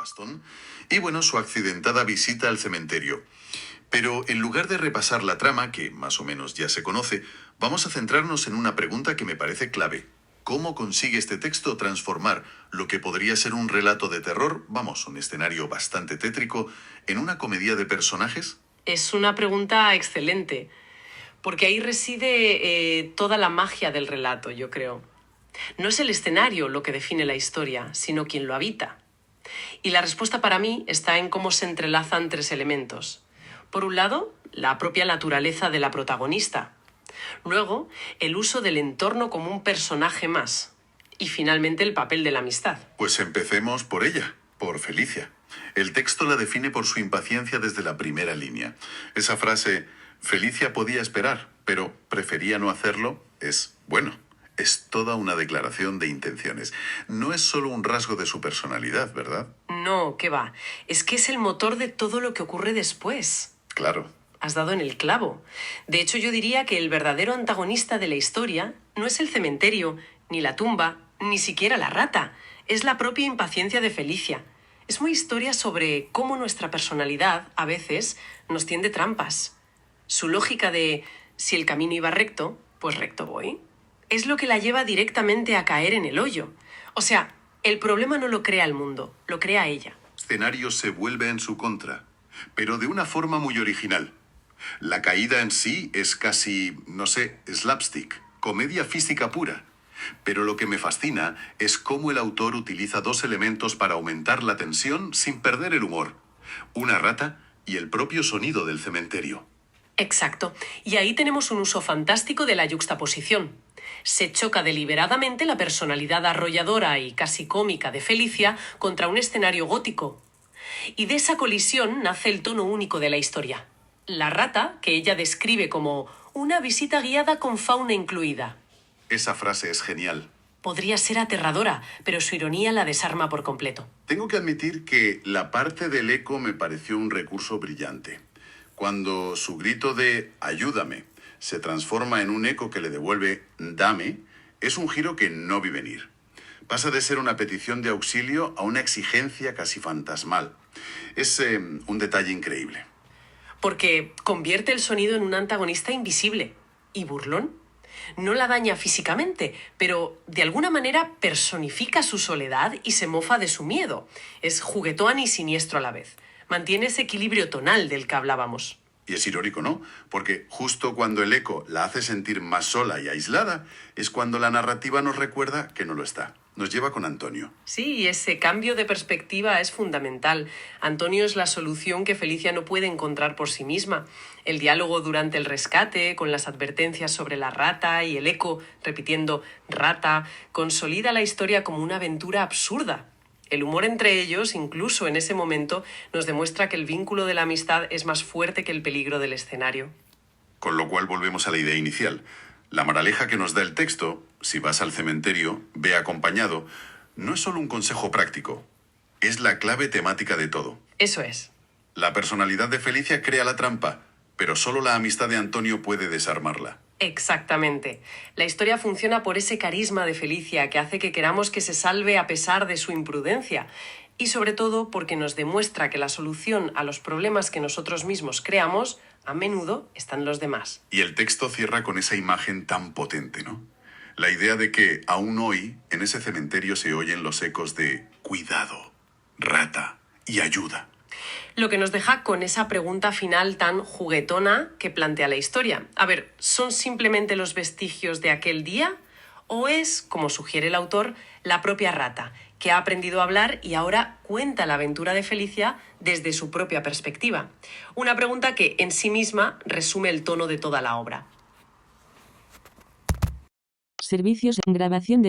bastón y bueno, su accidentada visita al cementerio. Pero en lugar de repasar la trama, que más o menos ya se conoce, vamos a centrarnos en una pregunta que me parece clave. ¿Cómo consigue este texto transformar lo que podría ser un relato de terror, vamos, un escenario bastante tétrico, en una comedia de personajes? Es una pregunta excelente, porque ahí reside toda la magia del relato, yo creo. No es el escenario lo que define la historia, sino quien lo habita. Y la respuesta para mí está en cómo se entrelazan tres elementos. Por un lado, la propia naturaleza de la protagonista. Luego, el uso del entorno como un personaje más. Y finalmente, el papel de la amistad. Pues empecemos por ella, por Felicia. El texto la define por su impaciencia desde la primera línea. Esa frase, Felicia podía esperar, pero prefería no hacerlo, es toda una declaración de intenciones. No es solo un rasgo de su personalidad, ¿verdad? No, ¿qué va? Es que es el motor de todo lo que ocurre después. Claro. Has dado en el clavo. De hecho, yo diría que el verdadero antagonista de la historia no es el cementerio, ni la tumba, ni siquiera la rata. Es la propia impaciencia de Felicia. Es una historia sobre cómo nuestra personalidad, a veces, nos tiende trampas. Su lógica de si el camino iba recto, pues recto voy, es lo que la lleva directamente a caer en el hoyo. O sea, el problema no lo crea el mundo, lo crea ella. El escenario se vuelve en su contra, pero de una forma muy original. La caída en sí es casi, no sé, slapstick, comedia física pura. Pero lo que me fascina es cómo el autor utiliza dos elementos para aumentar la tensión sin perder el humor. Una rata y el propio sonido del cementerio. Exacto. Y ahí tenemos un uso fantástico de la yuxtaposición. Se choca deliberadamente la personalidad arrolladora y casi cómica de Felicia contra un escenario gótico. Y de esa colisión nace el tono único de la historia. La rata, que ella describe como una visita guiada con fauna incluida. Esa frase es genial. Podría ser aterradora, pero su ironía la desarma por completo. Tengo que admitir que la parte del eco me pareció un recurso brillante. Cuando su grito de «ayúdame» se transforma en un eco que le devuelve «dame», es un giro que no vi venir. Pasa de ser una petición de auxilio a una exigencia casi fantasmal. Es un detalle increíble. Porque convierte el sonido en un antagonista invisible y burlón. No la daña físicamente, pero de alguna manera personifica su soledad y se mofa de su miedo. Es juguetón y siniestro a la vez. Mantiene ese equilibrio tonal del que hablábamos. Y es irónico, ¿no? Porque justo cuando el eco la hace sentir más sola y aislada, es cuando la narrativa nos recuerda que no lo está. Nos lleva con Antonio. Sí, y ese cambio de perspectiva es fundamental. Antonio es la solución que Felicia no puede encontrar por sí misma. El diálogo durante el rescate, con las advertencias sobre la rata y el eco repitiendo rata, consolida la historia como una aventura absurda. El humor entre ellos, incluso en ese momento, nos demuestra que el vínculo de la amistad es más fuerte que el peligro del escenario. Con lo cual volvemos a la idea inicial. La moraleja que nos da el texto, si vas al cementerio, ve acompañado, no es solo un consejo práctico, es la clave temática de todo. Eso es. La personalidad de Felicia crea la trampa, pero solo la amistad de Antonio puede desarmarla. Exactamente. La historia funciona por ese carisma de Felicia que hace que queramos que se salve a pesar de su imprudencia. Y sobre todo porque nos demuestra que la solución a los problemas que nosotros mismos creamos, a menudo, están los demás. Y el texto cierra con esa imagen tan potente, ¿no? La idea de que aún hoy en ese cementerio se oyen los ecos de cuidado, rata y ayuda. Lo que nos deja con esa pregunta final tan juguetona que plantea la historia. A ver, ¿son simplemente los vestigios de aquel día? ¿O es, como sugiere el autor, la propia rata, que ha aprendido a hablar y ahora cuenta la aventura de Felicia desde su propia perspectiva? Una pregunta que en sí misma resume el tono de toda la obra. Servicios en grabación de la